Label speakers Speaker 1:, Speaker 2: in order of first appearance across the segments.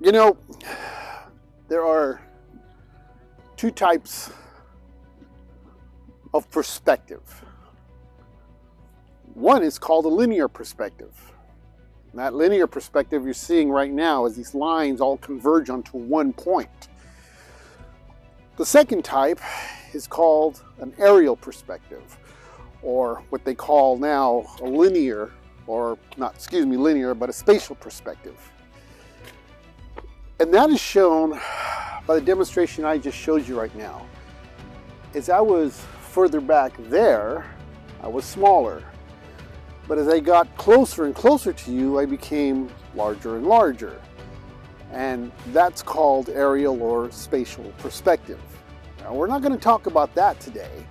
Speaker 1: You know, there are two types of perspective. One is called a linear perspective. And that linear perspective you're seeing right now is these lines all converge onto one point. The second type is called an aerial perspective, or what they call now a linear, or not, linear, but a spatial perspective. And that is shown by the demonstration I just showed you right now. As I was further back there, I was smaller. But as I got closer and closer to you, I became larger and larger. And that's called aerial or spatial perspective. Now, we're not going to talk about that today.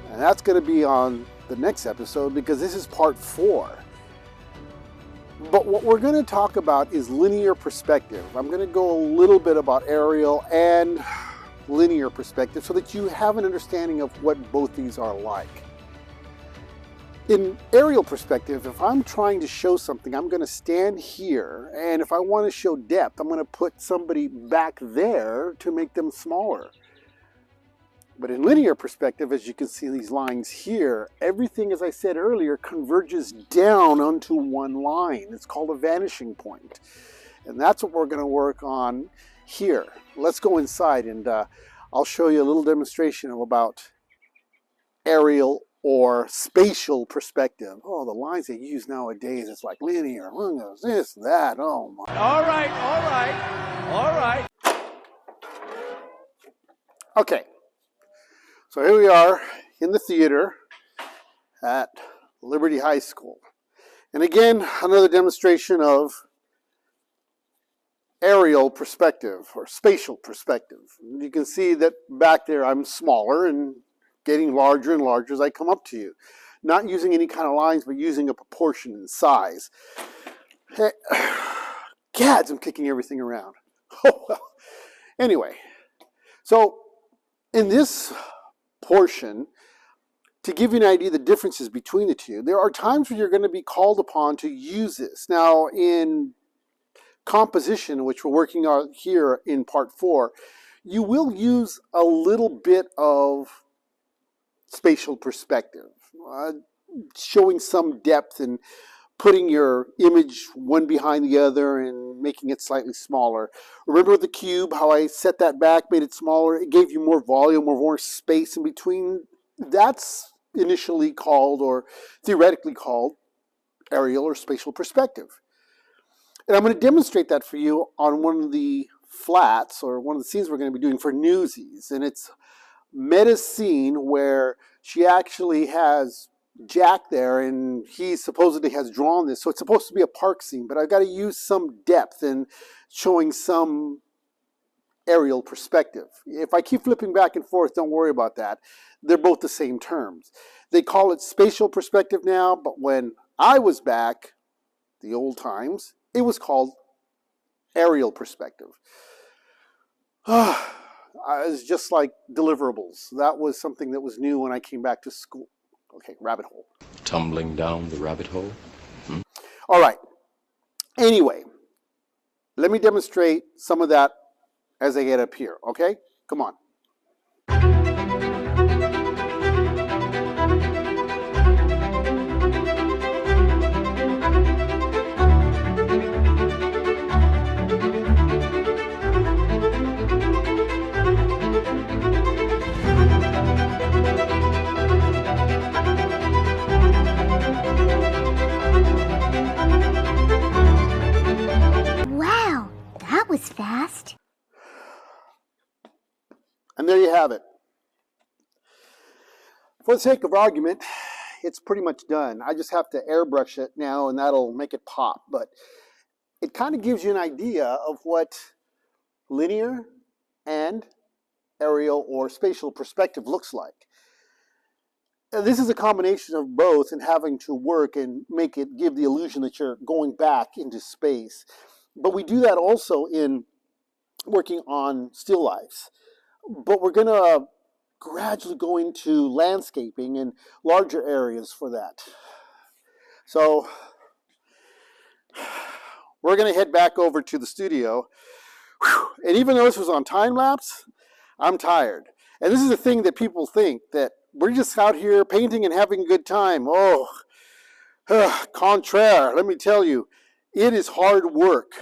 Speaker 1: And that's going to be on the next episode because this is part 4. But what we're going to talk about is linear perspective. I'm going to go a little bit about aerial and linear perspective so that you have an understanding of what both these are like. In aerial perspective, if I'm trying to show something, I'm going to stand here, and if I want to show depth, I'm going to put somebody back there to make them smaller. But in linear perspective, as you can see these lines here, everything, as I said earlier, converges down onto one line. It's called a vanishing point. And that's what we're going to work on here. Let's go inside and I'll show you a little demonstration about aerial or spatial perspective. Oh, the lines they use nowadays, it's like linear, this, that, oh my.
Speaker 2: All right.
Speaker 1: Okay, so here we are in the theater at Liberty High School. And again, another demonstration of aerial perspective or spatial perspective. You can see that back there I'm smaller and getting larger and larger as I come up to you. Not using any kind of lines, but using a proportion in size. Hey, gads, I'm kicking everything around. Oh, well. Anyway, so in this portion, to give you an idea of the differences between the two, there are times when you're going to be called upon to use this. Now, in composition, which we're working on here in part 4, you will use a little bit of spatial perspective, showing some depth and putting your image one behind the other and making it slightly smaller. Remember with the cube, how I set that back, made it smaller? It gave you more volume or more space in between. That's initially called, or theoretically called, aerial or spatial perspective. And I'm going to demonstrate that for you on one of the flats, or one of the scenes we're going to be doing for Newsies. And it's Meta's scene where she actually has Jack there, and he supposedly has drawn this. So it's supposed to be a park scene, but I've got to use some depth and showing some aerial perspective. If I keep flipping back and forth, don't worry about that. They're both the same terms. They call it spatial perspective now, but when I was back, the old times, it was called aerial perspective. It's just like deliverables. That was something that was new when I came back to school. Okay, rabbit hole.
Speaker 3: Tumbling down the rabbit hole?
Speaker 1: All right. Anyway, let me demonstrate some of that as I get up here, okay? Come on.
Speaker 4: Wow, that was fast.
Speaker 1: And there you have it. For the sake of argument, it's pretty much done. I just have to airbrush it now and that'll make it pop. But it kind of gives you an idea of what linear and aerial or spatial perspective looks like. This is a combination of both and having to work and make it give the illusion that you're going back into space. But we do that also in working on still lifes. But we're going to gradually go into landscaping and larger areas for that. So we're going to head back over to the studio. Whew. And even though this was on time-lapse, I'm tired. And this is the thing that people think, that we're just out here painting and having a good time. Oh, contraire, let me tell you, it is hard work.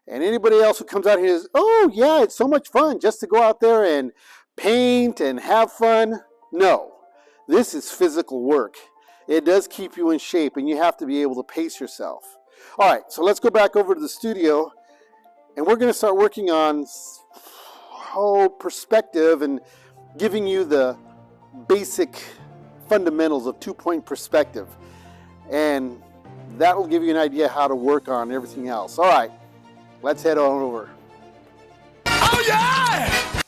Speaker 1: And anybody else who comes out here is, oh yeah, it's so much fun just to go out there and paint and have fun. No, this is physical work. It does keep you in shape, and you have to be able to pace yourself. All right, so let's go back over to the studio, and we're going to start working on perspective and giving you the basic fundamentals of two-point perspective. And that will give you an idea how to work on everything else. All right, let's head on over.
Speaker 2: Oh yeah!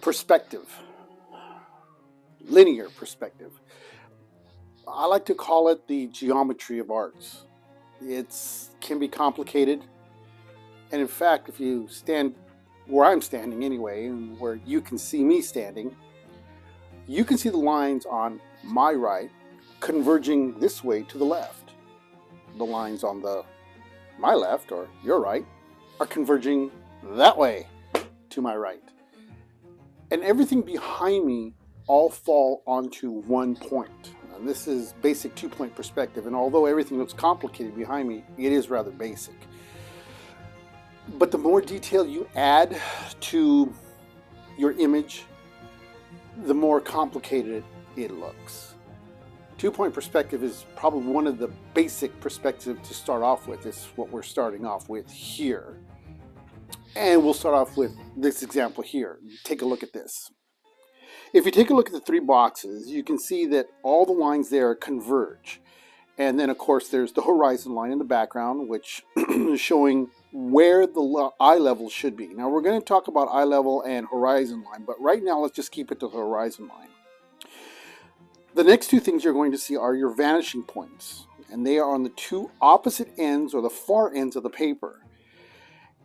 Speaker 1: Perspective, linear perspective. I like to call it the geometry of arts. It can be complicated, and in fact, if you stand where I'm standing anyway, and where you can see me standing, you can see the lines on my right converging this way to the left. The lines on my left, or your right, are converging that way to my right. And everything behind me all fall onto one point. And this is basic two-point perspective. And although everything looks complicated behind me, it is rather basic. But the more detail you add to your image, the more complicated it looks. Two-point perspective is probably one of the basic perspectives to start off with. It's what we're starting off with here. And we'll start off with this example here. Take a look at this. If you take a look at the three boxes, you can see that all the lines there converge. And then, of course, there's the horizon line in the background, which is showing where the eye level should be. Now, we're going to talk about eye level and horizon line, but right now, let's just keep it to the horizon line. The next two things you're going to see are your vanishing points, and they are on the two opposite ends or the far ends of the paper.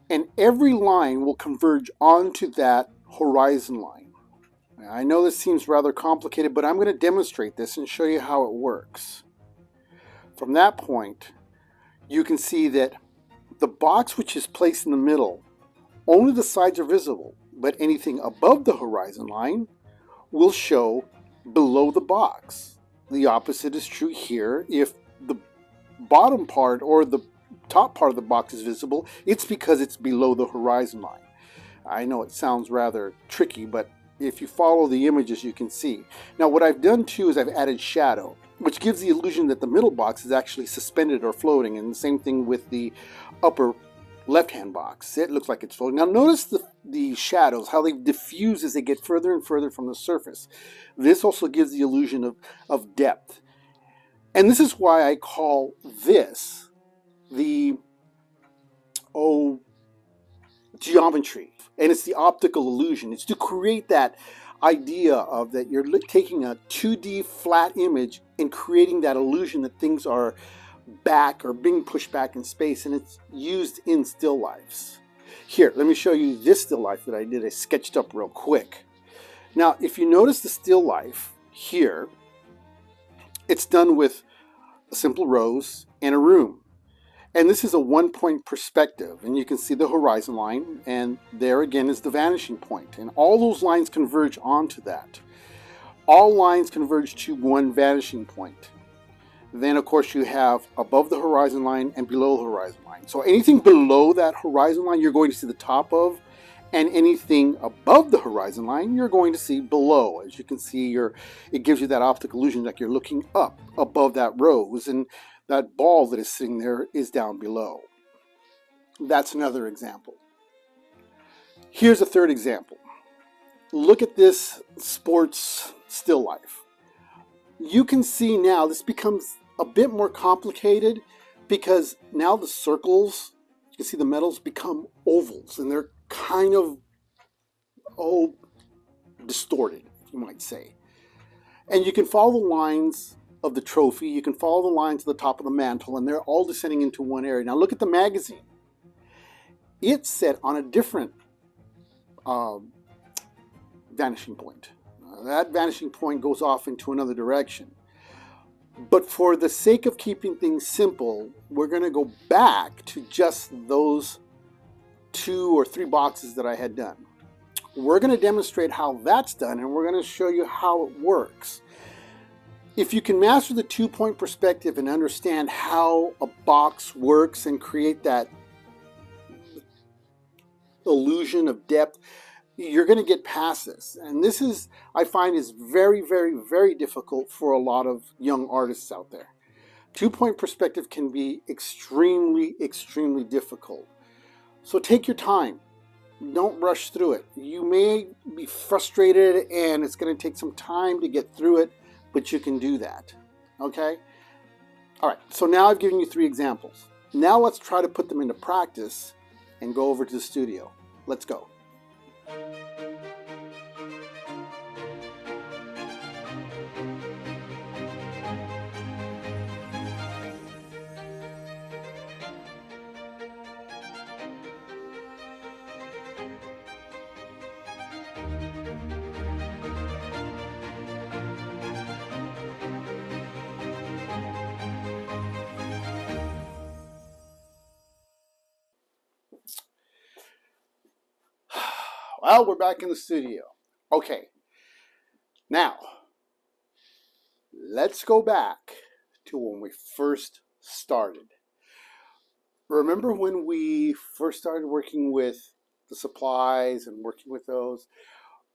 Speaker 1: And every line will converge onto that horizon line. Now, I know this seems rather complicated, but I'm going to demonstrate this and show you how it works. From that point, you can see that the box which is placed in the middle, only the sides are visible, but anything above the horizon line will show below the box. The opposite is true here. If the bottom part or the top part of the box is visible, it's because it's below the horizon line. I know it sounds rather tricky, but if you follow the images, you can see. Now, what I've done too is I've added shadow, which gives the illusion that the middle box is actually suspended or floating, and the same thing with the upper left-hand box. It looks like it's floating. Now, notice the shadows, how they diffuse as they get further and further from the surface. This also gives the illusion of depth. And this is why I call this the geometry, and it's the optical illusion. It's to create that idea of that you're taking a 2D flat image and creating that illusion that things are back or being pushed back in space, and it's used in still lifes. Here, let me show you this still life that I did. I sketched up real quick. Now, if you notice the still life here, it's done with a simple rose and a room. And this is a one-point perspective, and you can see the horizon line, and there again is the vanishing point, and all those lines converge onto that. All lines converge to one vanishing point. Then, of course, you have above the horizon line and below the horizon line. So anything below that horizon line, you're going to see the top of, and anything above the horizon line, you're going to see below. As you can see, it gives you that optical illusion like you're looking up above that rose, and that ball that is sitting there is down below. That's another example. Here's a third example. Look at this sports still life. You can see now this becomes a bit more complicated because now the circles, you can see the metals become ovals, and they're kind of, distorted, you might say. And you can follow the lines of the trophy, you can follow the lines to the top of the mantle, and they're all descending into one area. Now look at the magazine. It's set on a different vanishing point. That vanishing point goes off into another direction. But for the sake of keeping things simple, we're going to go back to just those 2 or 3 boxes that I had done. We're going to demonstrate how that's done, and we're going to show you how it works. If you can master the 2-point perspective and understand how a box works and create that illusion of depth, you're going to get past this. And this is, I find, is very, very, very difficult for a lot of young artists out there. 2-point perspective can be extremely, extremely difficult. So take your time. Don't rush through it. You may be frustrated and it's going to take some time to get through it, but you can do that. Okay? All right, so now I've given you 3 examples. Now let's try to put them into practice and go over to the studio. Let's go. Well, we're back in the studio. Okay, now let's go back to when we first started. Remember when we first started working with the supplies and working with those?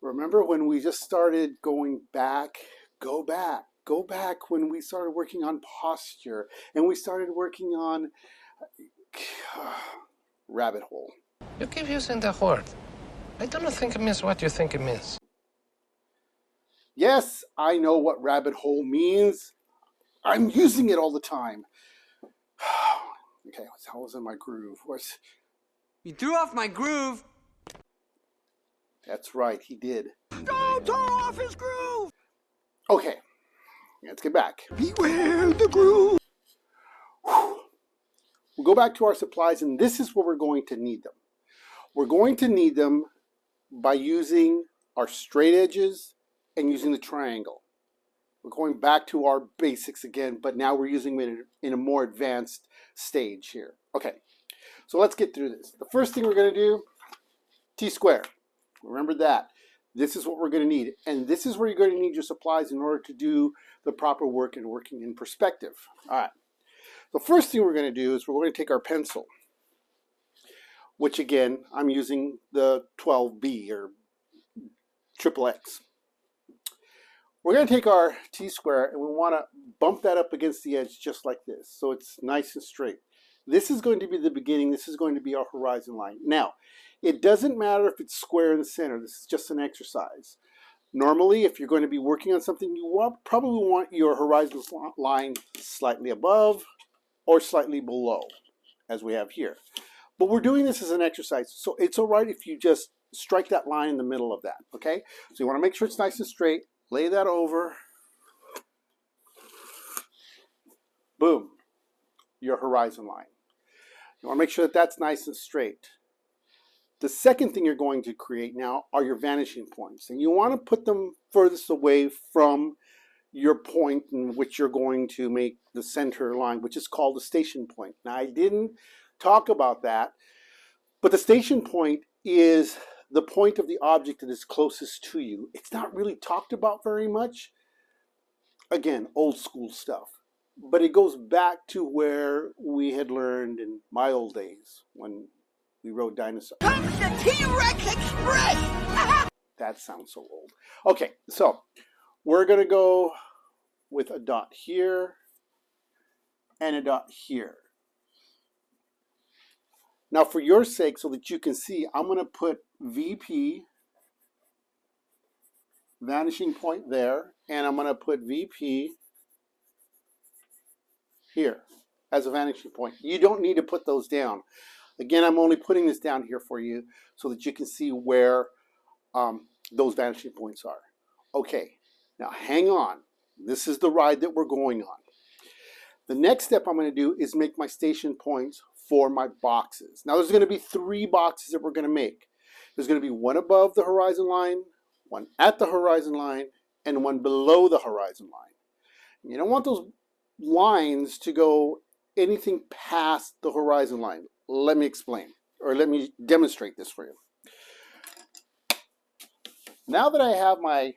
Speaker 1: Remember when we just started going back, go back when we started working on posture and we started working on rabbit hole.
Speaker 5: You keep using the word. I don't think it means what you think it means.
Speaker 1: Yes, I know what rabbit hole means. I'm using it all the time. Okay, I was in my groove.
Speaker 2: You threw off my groove.
Speaker 1: That's right, he did.
Speaker 2: Don't throw off his groove.
Speaker 1: Okay, let's get back.
Speaker 2: Beware the groove.
Speaker 1: We'll go back to our supplies, and this is where we're going to need them. We're going to need them by using our straight edges and using the triangle. We're going back to our basics again, but now we're using it in a more advanced stage here. Okay, so let's get through this. The first thing we're going to do, T-square. Remember that. This is what we're going to need. And this is where you're going to need your supplies in order to do the proper work in working in perspective. All right. The first thing we're going to do is we're going to take our pencil, which again, I'm using the 12B or triple X. We're going to take our T-square and we want to bump that up against the edge just like this, so it's nice and straight. This is going to be the beginning. This is going to be our horizon line. Now, it doesn't matter if it's square in the center. This is just an exercise. Normally, if you're going to be working on something, you probably want your horizon line slightly above or slightly below, as we have here. But we're doing this as an exercise, so it's all right if you just strike that line in the middle of that, okay? So you want to make sure it's nice and straight. Lay that over. Boom, your horizon line. You want to make sure that that's nice and straight. The second thing you're going to create now are your vanishing points. And you want to put them furthest away from your point in which you're going to make the center line, which is called the station point. Now, I didn't talk about that, but the station point is the point of the object that is closest to you. It's not really talked about very much. Again, old school stuff. But it goes back to where we had learned in my old days when we rode dinosaurs.
Speaker 2: Comes the T-Rex Express!
Speaker 1: That sounds so old. Okay, so we're going to go with a dot here and a dot here. Now, for your sake, so that you can see, I'm going to put VP, vanishing point there, and I'm going to put VP here as a vanishing point. You don't need to put those down. Again, I'm only putting this down here for you so that you can see where those vanishing points are. Okay, now hang on. This is the ride that we're going on. The next step I'm going to do is make my station points for my boxes. Now there's going to be 3 boxes that we're going to make. There's going to be one above the horizon line, one at the horizon line, and one below the horizon line. You don't want those lines to go anything past the horizon line. Let me explain, or let me demonstrate this for you. Now that I have my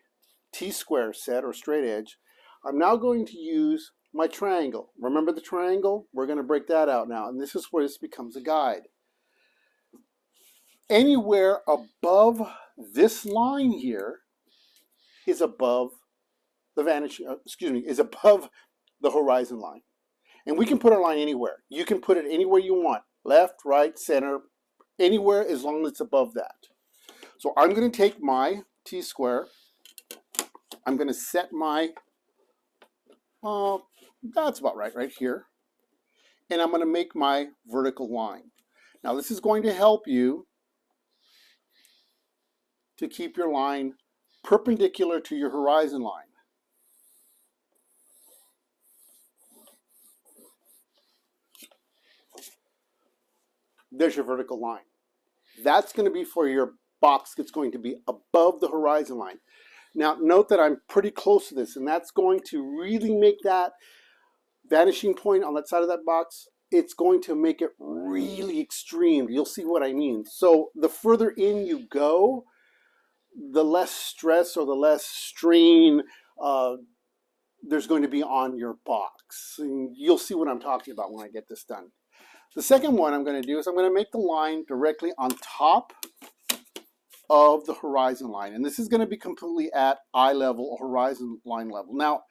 Speaker 1: T-square set or straight edge, I'm now going to use my triangle. Remember the triangle? We're going to break that out now, and this is where this becomes a guide. Anywhere above this line here is above the is above the horizon line. And we can put our line anywhere. You can put it anywhere you want. Left, right, center, anywhere as long as it's above that. So I'm going to take my T-square. I'm going to set my, that's about right here. And I'm going to make my vertical line. Now this is going to help you to keep your line perpendicular to your horizon line. There's your vertical line. That's going to be for your box that's going to be above the horizon line. Now note that I'm pretty close to this, and that's going to really make that vanishing point on that side of that box, it's going to make it really extreme. You'll see what I mean. So the further in you go, the less stress or the less strain there's going to be on your box. And you'll see what I'm talking about when I get this done. The second one I'm going to do is I'm going to make the line directly on top of the horizon line. And this is going to be completely at eye level or horizon line level. Now,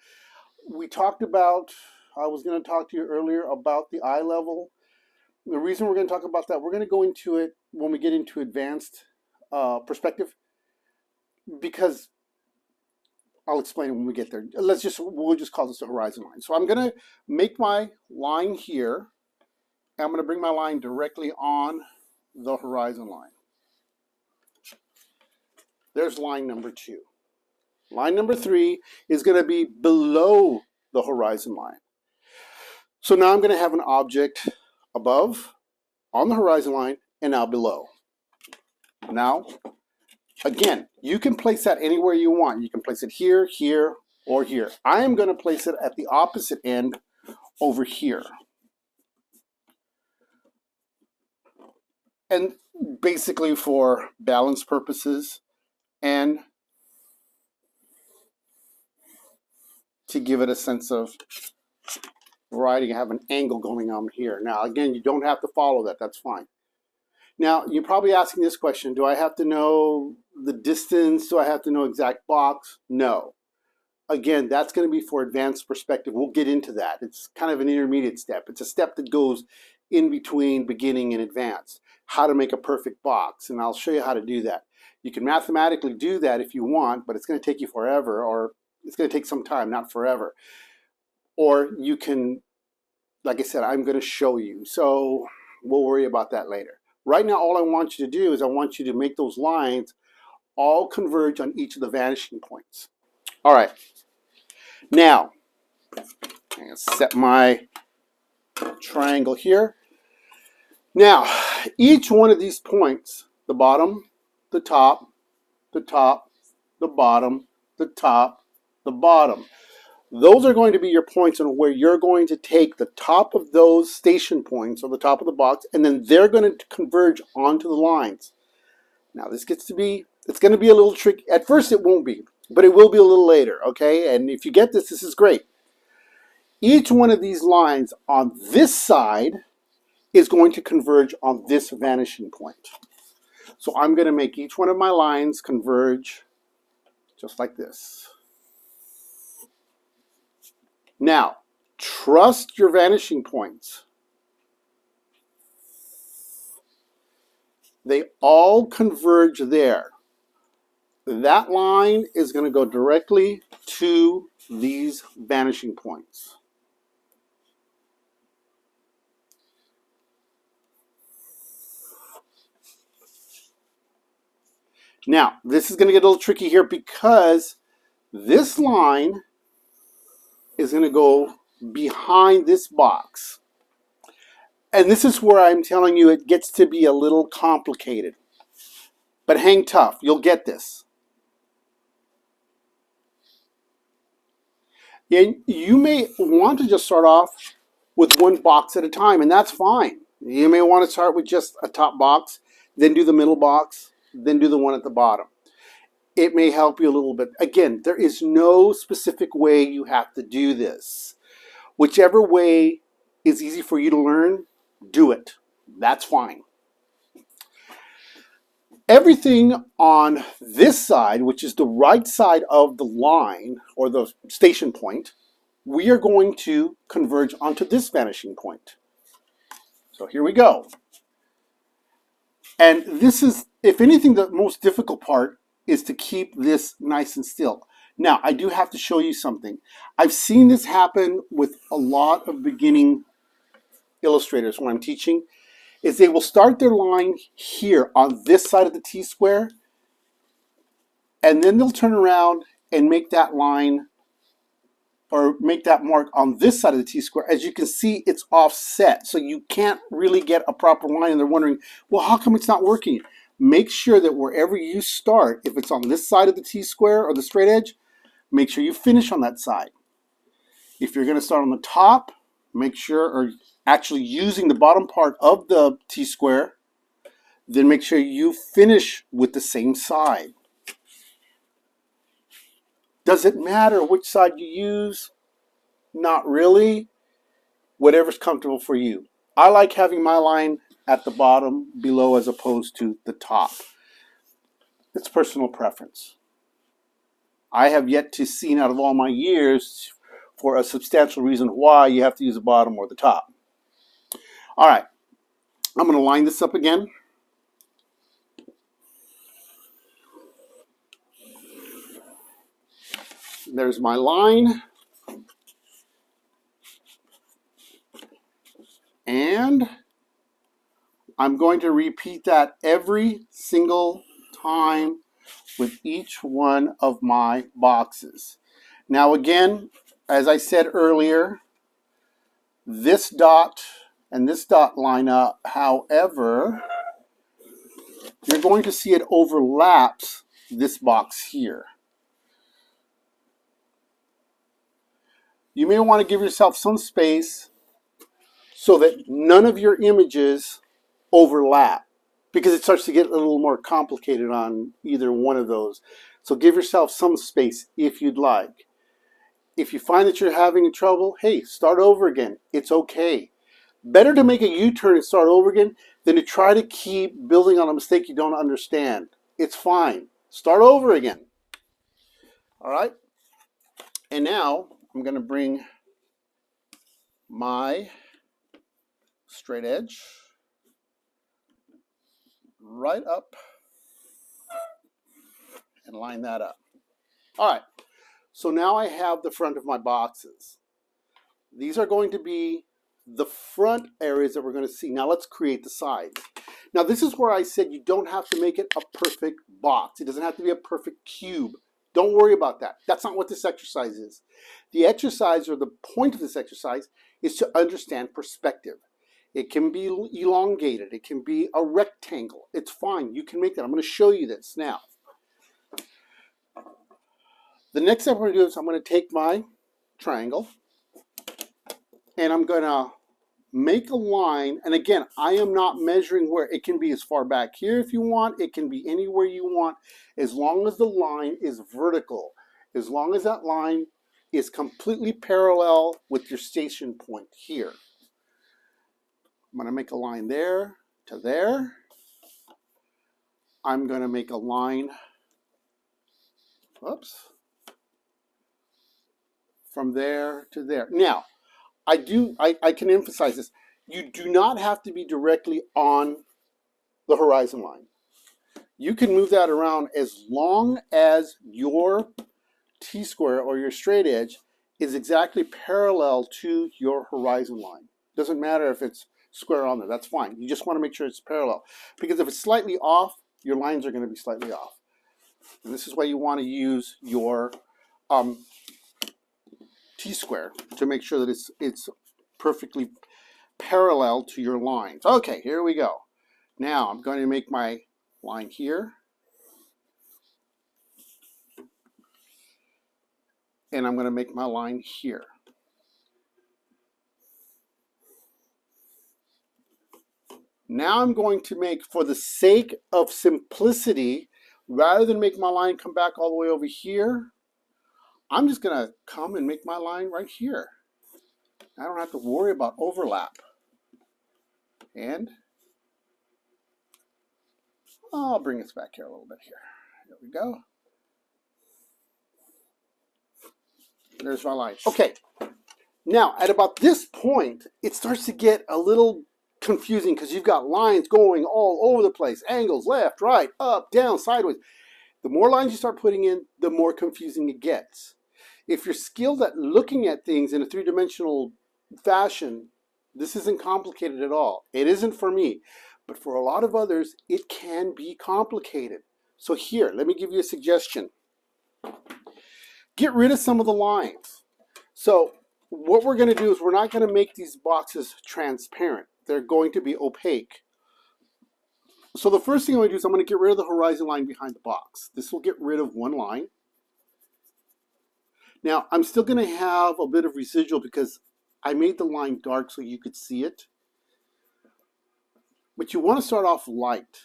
Speaker 1: we talked about, I was going to talk to you earlier about the eye level. The reason we're going to talk about that, we're going to go into it when we get into advanced perspective, because I'll explain it when we get there. We'll just call this the horizon line. So I'm going to make my line here. I'm going to bring my line directly on the horizon line. There's line number 2. Line number 3 is going to be below the horizon line. So now I'm going to have an object above, on the horizon line, and now below. Now, again, you can place that anywhere you want. You can place it here, here, or here. I am going to place it at the opposite end over here. And basically for balance purposes and to give it a sense of variety. I have an angle going on here. Now, again, you don't have to follow that. That's fine. Now, you're probably asking this question. Do I have to know the distance? Do I have to know exact box? No. Again, that's going to be for advanced perspective. We'll get into that. It's kind of an intermediate step. It's a step that goes in between beginning and advanced. How to make a perfect box, and I'll show you how to do that. You can mathematically do that if you want, but it's going to take you forever, or it's going to take some time, not forever. Or you can, like I said, I'm going to show you. So we'll worry about that later. Right now, all I want you to do is I want you to make those lines all converge on each of the vanishing points. All right. Now, I'm going to set my triangle here. Now, each one of these points, the bottom, the top, the top, the bottom, the top, the bottom, those are going to be your points on where you're going to take the top of those station points, or the top of the box, and then they're going to converge onto the lines. Now, this gets to be, it's going to be a little tricky. At first, it won't be, but it will be a little later, okay? And if you get this, this is great. Each one of these lines on this side is going to converge on this vanishing point. So I'm going to make each one of my lines converge just like this. Now, trust your vanishing points. They all converge there. That line is going to go directly to these vanishing points. Now, this is going to get a little tricky here because this line is going to go behind this box. And this is where I'm telling you it gets to be a little complicated. But hang tough, you'll get this. And you may want to just start off with one box at a time, and that's fine. You may want to start with just a top box, then do the middle box, then do the one at the bottom. It may help you a little bit. Again, there is no specific way you have to do this. Whichever way is easy for you to learn, do it. That's fine. Everything on this side, which is the right side of the line or the station point, we are going to converge onto this vanishing point. So here we go. And this is, if anything, the most difficult part is to keep this nice and still. Now, I do have to show you something. I've seen this happen with a lot of beginning illustrators when I'm teaching, is they will start their line here on this side of the T-square, and then they'll turn around and make that line or make that mark on this side of the T-square. As you can see, it's offset, so you can't really get a proper line, and they're wondering, well, how come it's not working? Make sure that wherever you start, if it's on this side of the T-square or the straight edge, make sure you finish on that side. If you're going to start on the top, make sure, or actually using the bottom part of the T-square, then make sure you finish with the same side. Does it matter which side you use? Not really. Whatever's comfortable for you. I like having my line at the bottom below as opposed to the top. It's personal preference. I have yet to see out of all my years for a substantial reason why you have to use the bottom or the top. All right, I'm going to line this up again. There's my line. And I'm going to repeat that every single time with each one of my boxes. Now again, as I said earlier, this dot and this dot line up. However, you're going to see it overlaps this box here. You may want to give yourself some space so that none of your images overlap, because it starts to get a little more complicated on either one of those. So give yourself some space if you'd like. If you find that you're having trouble, hey, start over again. It's okay. Better to make a U-turn and start over again than to try to keep building on a mistake you don't understand. It's fine. Start over again. All right? And now I'm going to bring my straight edge right up and line that up. All right. So now I have the front of my boxes. These are going to be the front areas that we're going to see. Now let's create the sides. Now this is where I said you don't have to make it a perfect box. It doesn't have to be a perfect cube. Don't worry about that. That's not what this exercise is. The exercise, or the point of this exercise, is to understand perspective. It can be elongated. It can be a rectangle. It's fine. You can make that. I'm going to show you this now. The next step I'm going to do is I'm going to take my triangle and I'm going to make a line. And again, I am not measuring where. It can be as far back here if you want. It can be anywhere you want, as long as the line is vertical. As long as that line is completely parallel with your station point here. I'm going to make a line there to there. I'm going to make a line, oops, from there to there. Now, I can emphasize this. You do not have to be directly on the horizon line. You can move that around as long as your T-square or your straight edge is exactly parallel to your horizon line. Doesn't matter if it's square on there, that's fine. You just want to make sure it's parallel. Because if it's slightly off, your lines are going to be slightly off. And this is why you want to use your T-square to make sure that it's perfectly parallel to your lines. Okay, here we go. Now I'm going to make my line here. And I'm going to make my line here. Now I'm going to make, for the sake of simplicity, rather than make my line come back all the way over here, I'm just going to come and make my line right here. I don't have to worry about overlap. And I'll bring this back here a little bit here. There we go. There's my line. Okay. Now, at about this point, it starts to get a little confusing because you've got lines going all over the place. Angles, left, right, up, down, sideways. The more lines you start putting in, the more confusing it gets. If you're skilled at looking at things in a three-dimensional fashion, this isn't complicated at all. It isn't for me. But for a lot of others, it can be complicated. So here, let me give you a suggestion. Get rid of some of the lines. So what we're going to do is we're not going to make these boxes transparent. They're going to be opaque. So the first thing I'm going to do is I'm going to get rid of the horizon line behind the box. This will get rid of one line. Now, I'm still going to have a bit of residual because I made the line dark so you could see it. But you want to start off light.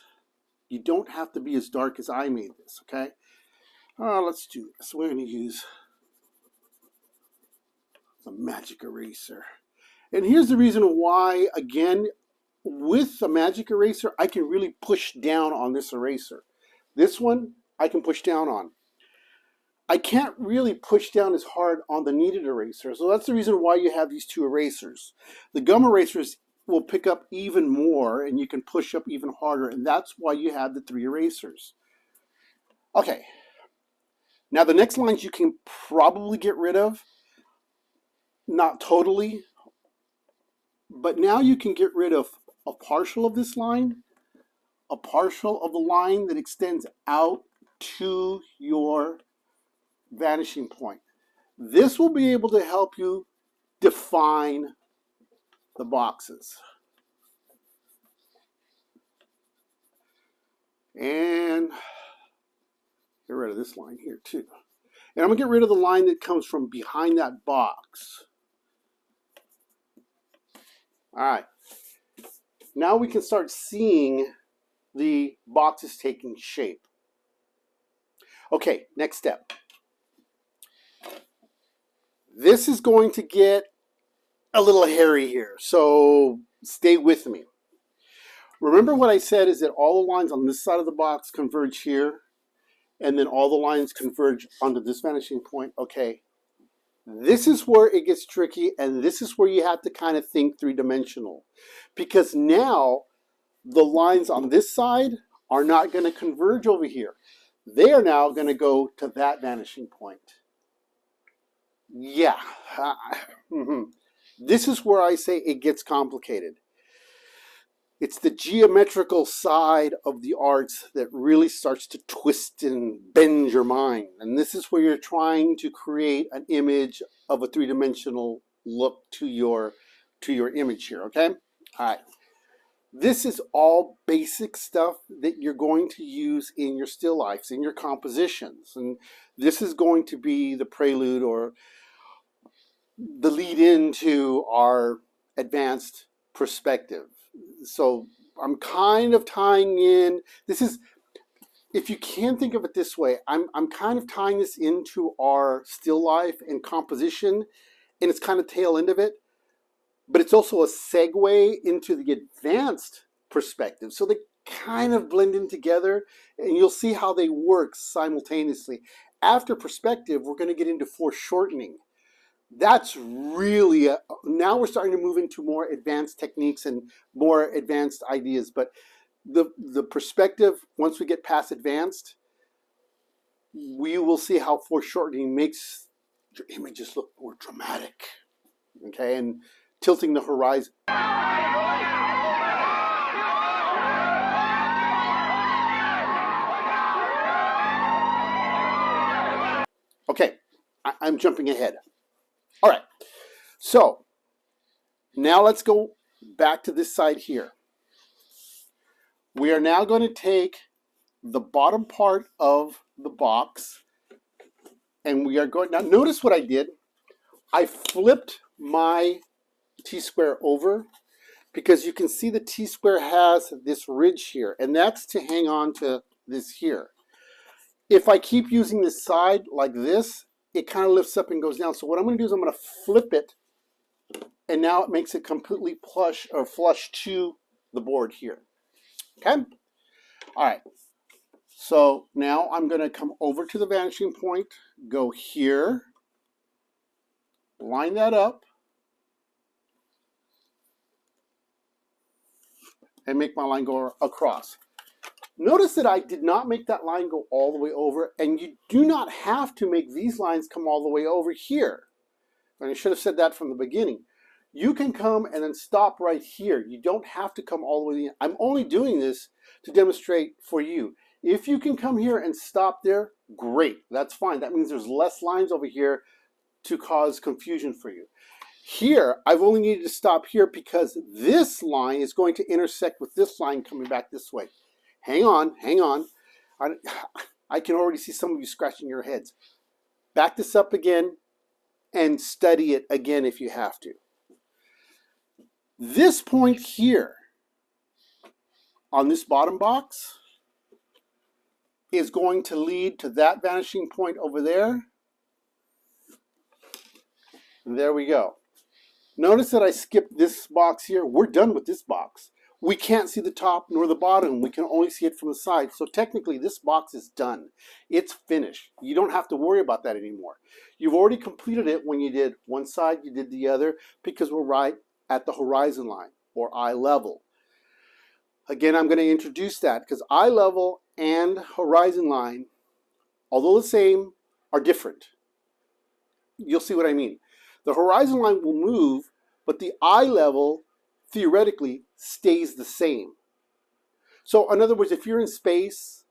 Speaker 1: You don't have to be as dark as I made this, okay? Let's do this. We're going to use the magic eraser. And here's the reason why, again, with the magic eraser, I can really push down on this eraser. This one, I can push down on. I can't really push down as hard on the kneaded eraser. So that's the reason why you have these two erasers. The gum erasers will pick up even more and you can push up even harder. And that's why you have the three erasers. Okay. Now the next lines you can probably get rid of. Not totally. But now you can get rid of a partial of this line. A partial of the line that extends out to your vanishing point. This will be able to help you define the boxes. And get rid of this line here too. And I'm going to get rid of the line that comes from behind that box. All right. Now we can start seeing the boxes taking shape. Okay, next step. This is going to get a little hairy here, so stay with me. Remember what I said is that all the lines on this side of the box converge here, and then all the lines converge onto this vanishing point. Okay, this is where it gets tricky, and this is where you have to kind of think three-dimensional, because now the lines on this side are not going to converge over here. They are now going to go to that vanishing point. Yeah. This is where I say it gets complicated. It's the geometrical side of the arts that really starts to twist and bend your mind. And this is where you're trying to create an image of a three-dimensional look to your image here, okay? All right. This is all basic stuff that you're going to use in your still lifes, in your compositions. And this is going to be the prelude or the lead into our advanced perspective. So I'm kind of tying in, this is, if you can think of it this way, I'm kind of tying this into our still life and composition, and it's kind of tail end of it, but it's also a segue into the advanced perspective. So they kind of blend in together, and you'll see how they work simultaneously. After perspective, we're going to get into foreshortening. That's really, now we're starting to move into more advanced techniques and more advanced ideas. But the perspective, once we get past advanced, we will see how foreshortening makes your images look more dramatic. Okay, and tilting the horizon. Okay, I'm jumping ahead. All right, so now let's go back to this side here. We are now going to take the bottom part of the box, and we are going, now notice what I did. I flipped my T-square over because you can see the T-square has this ridge here, and that's to hang on to this here. If I keep using this side like this, it kind of lifts up and goes down. So what I'm going to do is I'm going to flip it, and now it makes it completely plush or flush to the board here. Okay? All right. So now I'm going to come over to the vanishing point, go here, line that up, and make my line go across. Notice that I did not make that line go all the way over, and you do not have to make these lines come all the way over here. And I should have said that from the beginning. You can come and then stop right here. You don't have to come all the way in. I'm only doing this to demonstrate for you. If you can come here and stop there, great. That's fine. That means there's less lines over here to cause confusion for you. Here, I've only needed to stop here because this line is going to intersect with this line coming back this way. Hang on, hang on. I can already see some of you scratching your heads. Back this up again and study it again if you have to. This point here on this bottom box is going to lead to that vanishing point over there. And there we go. Notice that I skipped this box here. We're done with this box. We can't see the top nor the bottom. We can only see it from the side. So technically this box is done. It's finished. You don't have to worry about that anymore. You've already completed it when you did one side, you did the other, because we're right at the horizon line or eye level. Again, I'm going to introduce that because eye level and horizon line, although the same, are different. You'll see what I mean. The horizon line will move, but the eye level theoretically stays the same. So in other words, if you're in space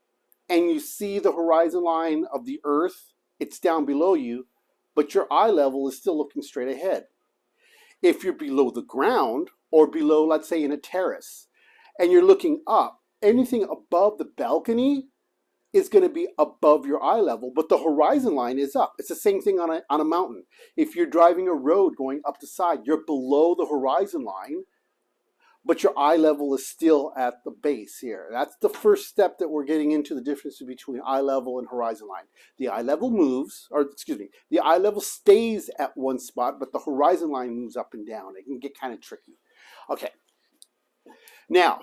Speaker 1: and you see the horizon line of the Earth, it's down below you, but your eye level is still looking straight ahead. If you're below the ground or below, let's say in a terrace, and you're looking up, anything above the balcony is going to be above your eye level, but the horizon line is up. It's the same thing on a mountain. If you're driving a road going up the side, you're below the horizon line, but your eye level is still at the base here. That's the first step that we're getting into the difference between eye level and horizon line. The eye level moves, or excuse me, the eye level stays at one spot, but the horizon line moves up and down. It can get kind of tricky. Okay, now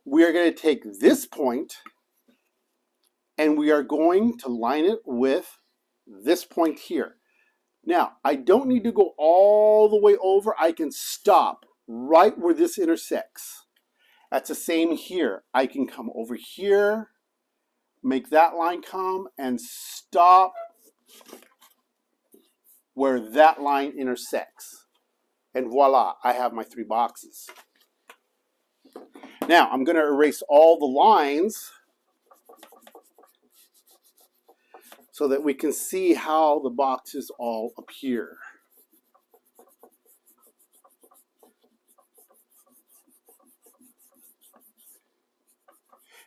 Speaker 1: we are going to take this point and we are going to line it with this point here. Now, I don't need to go all the way over. I can stop right where this intersects. That's the same here. I can come over here, make that line come, and stop where that line intersects. And voila, I have my 3 boxes. Now, I'm going to erase all the lines so that we can see how the boxes all appear.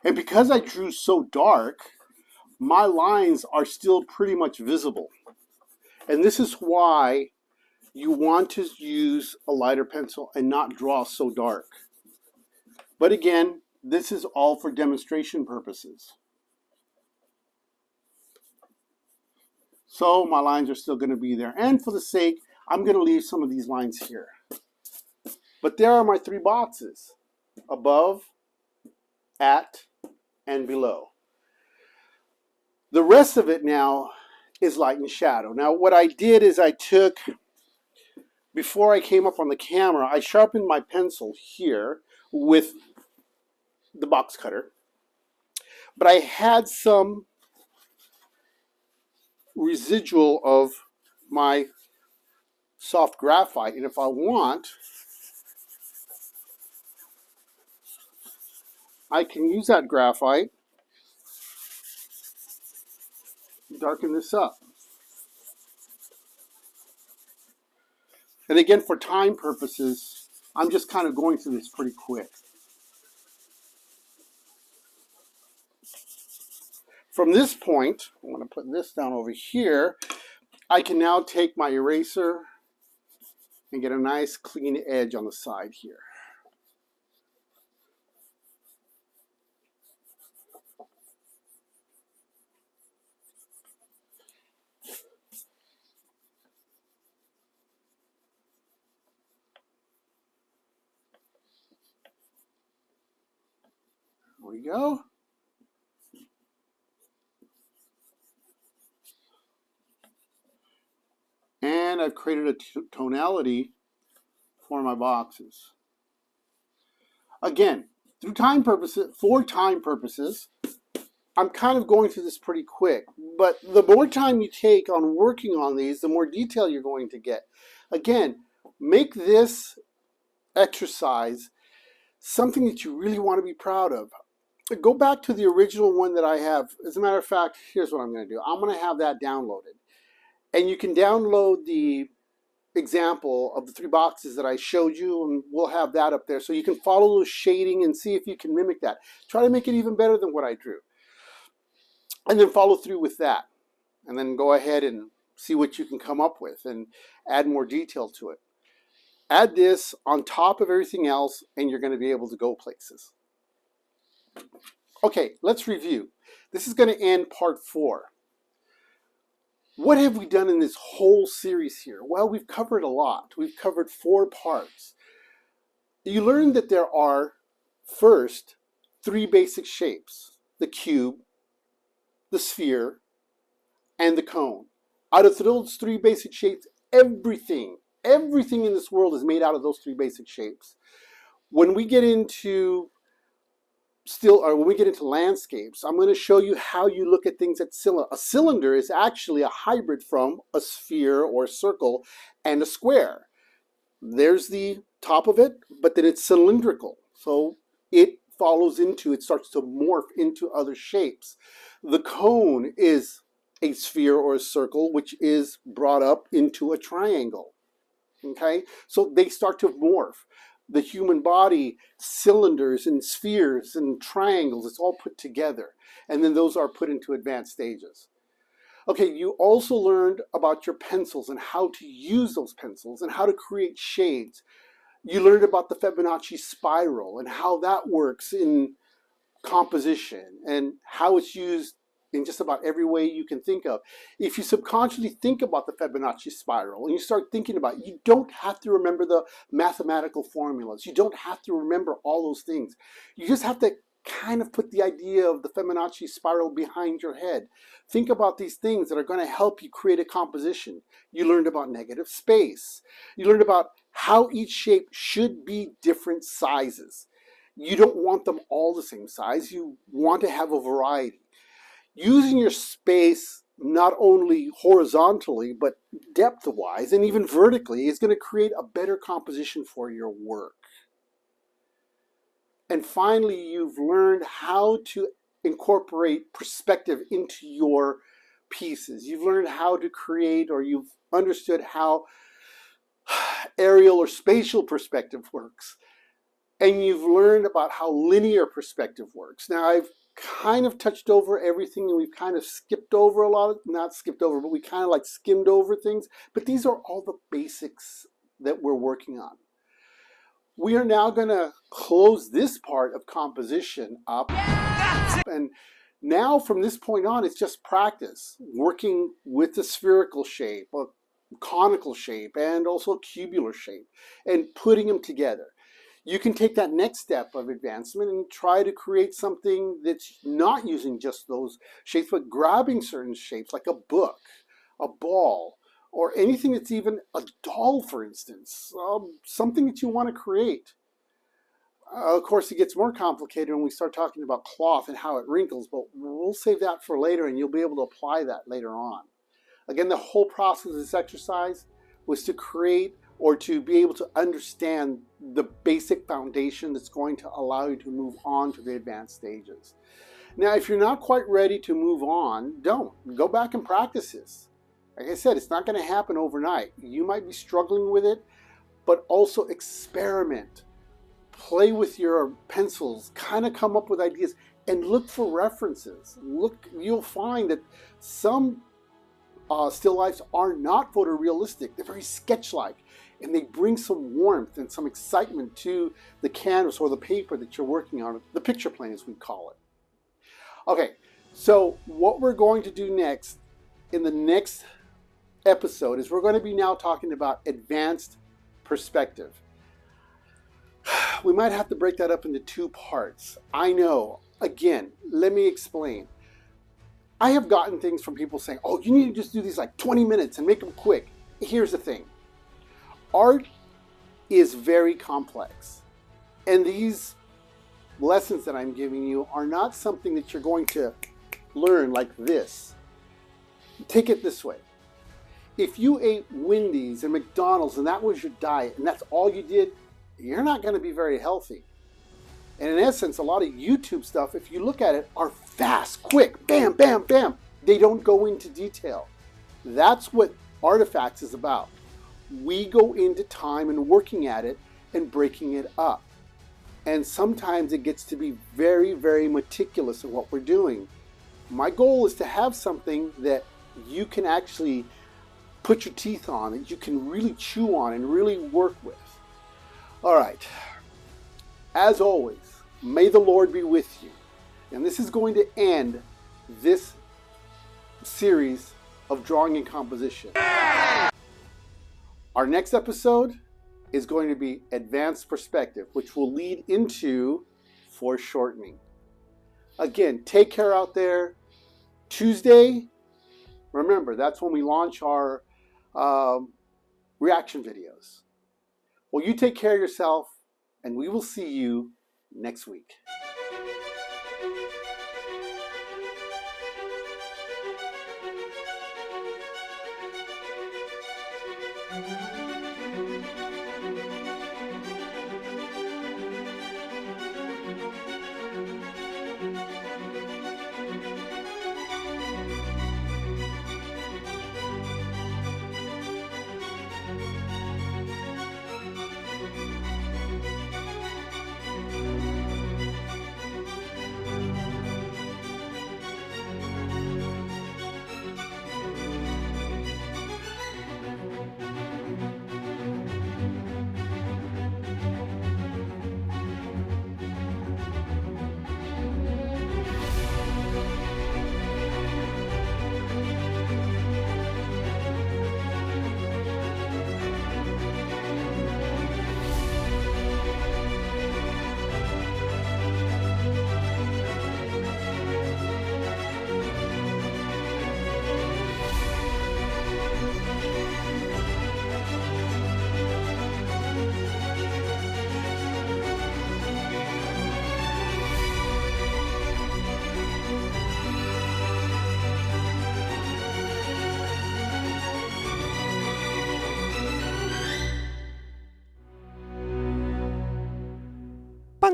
Speaker 1: And because I drew so dark, my lines are still pretty much visible. And this is why you want to use a lighter pencil and not draw so dark. But again, this is all for demonstration purposes. So my lines are still going to be there. And for the sake, I'm going to leave some of these lines here. But there are my 3 boxes: above, at, and below. The rest of it now is light and shadow. Now what I did is I took, before I came up on the camera, I sharpened my pencil here with the box cutter. But I had some residual of my soft graphite, and if I want, I can use that graphite, darken this up. And again, for time purposes, I'm just kind of going through this pretty quick. From this point, I'm going to put this down over here, I can now take my eraser and get a nice clean edge on the side here. There we go. And I've created a tonality for my boxes. Again, for time purposes, I'm kind of going through this pretty quick. But the more time you take on working on these, the more detail you're going to get. Again, make this exercise something that you really want to be proud of. Go back to the original one that I have. As a matter of fact, here's what I'm going to do. I'm going to have that downloaded. And you can download the example of the 3 boxes that I showed you, and we'll have that up there so you can follow those shading and see if you can mimic that. Try to make it even better than what I drew. And then follow through with that. And then go ahead and see what you can come up with and add more detail to it. Add this on top of everything else and you're going to be able to go places. Okay, let's review. This is going to end part 4. What have we done in this whole series here? Well, we've covered a lot. We've covered 4 parts. You learned that there are, first, 3 basic shapes: the cube, the sphere, and the cone. Out of those 3 basic shapes, everything in this world is made out of those 3 basic shapes. When we get into when we get into landscapes, I'm going to show you how you look at things at cylinder. A cylinder is actually a hybrid from a sphere or a circle and a square. There's the top of it, but then it's cylindrical. So it starts to morph into other shapes. The cone is a sphere or a circle, which is brought up into a triangle. Okay, so they start to morph. The human body, cylinders and spheres and triangles, it's all put together. And then those are put into advanced stages. Okay, you also learned about your pencils and how to use those pencils and how to create shades. You learned about the Fibonacci spiral and how that works in composition and how it's used in just about every way you can think of. If you subconsciously think about the Fibonacci spiral and you start thinking about it, you don't have to remember the mathematical formulas. You don't have to remember all those things. You just have to kind of put the idea of the Fibonacci spiral behind your head. Think about these things that are going to help you create a composition. You learned about negative space. You learned about how each shape should be different sizes. You don't want them all the same size. You want to have a variety. Using your space not only horizontally, but depth-wise and even vertically is going to create a better composition for your work. And finally, you've learned how to incorporate perspective into your pieces. You've learned how to create, or you've understood how aerial or spatial perspective works. And you've learned about how linear perspective works. Now, I've kind of touched over everything, and we've kind of skipped over a lot of, not skipped over, but we kind of like skimmed over things. But these are all the basics that we're working on. We are now going to close this part of composition up. And now from this point on, it's just practice, working with the spherical shape, a conical shape, and also a cubular shape, and putting them together. You can take that next step of advancement and try to create something that's not using just those shapes, but grabbing certain shapes like a book, a ball, or anything that's even a doll, for instance, something that you want to create. Of course, it gets more complicated when we start talking about cloth and how it wrinkles, but we'll save that for later, and you'll be able to apply that later on. Again, the whole process of this exercise was to create or to be able to understand the basic foundation that's going to allow you to move on to the advanced stages. Now, if you're not quite ready to move on, don't. Go back and practice this. Like I said, it's not going to happen overnight. You might be struggling with it, but also experiment. Play with your pencils, kind of come up with ideas, and look for references. You'll find that some still lifes are not photorealistic. They're very sketch-like, and they bring some warmth and some excitement to the canvas or the paper that you're working on, the picture plane as we call it. Okay, so what we're going to do next in the next episode is we're going to be now talking about advanced perspective. We might have to break that up into two parts. I know. Again, let me explain. I have gotten things from people saying, oh, you need to just do these like 20 minutes and make them quick. Here's the thing. Art is very complex. And these lessons that I'm giving you are not something that you're going to learn like this. Take it this way. If you ate Wendy's and McDonald's and that was your diet and that's all you did, you're not going to be very healthy. And in essence, a lot of YouTube stuff, if you look at it, are fast, quick, bam, bam, bam. They don't go into detail. That's what Artifacts is about. We go into time and working at it and breaking it up. And sometimes it gets to be very, very meticulous in what we're doing. My goal is to have something that you can actually put your teeth on, that you can really chew on and really work with. All right. As always, may the Lord be with you. And this is going to end this series of drawing and composition. Our next episode is going to be advanced perspective, which will lead into foreshortening. Again, take care out there. Tuesday, remember, that's when we launch our reaction videos. Well, you take care of yourself, and we will see you next week.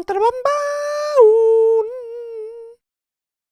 Speaker 6: Contrabomba!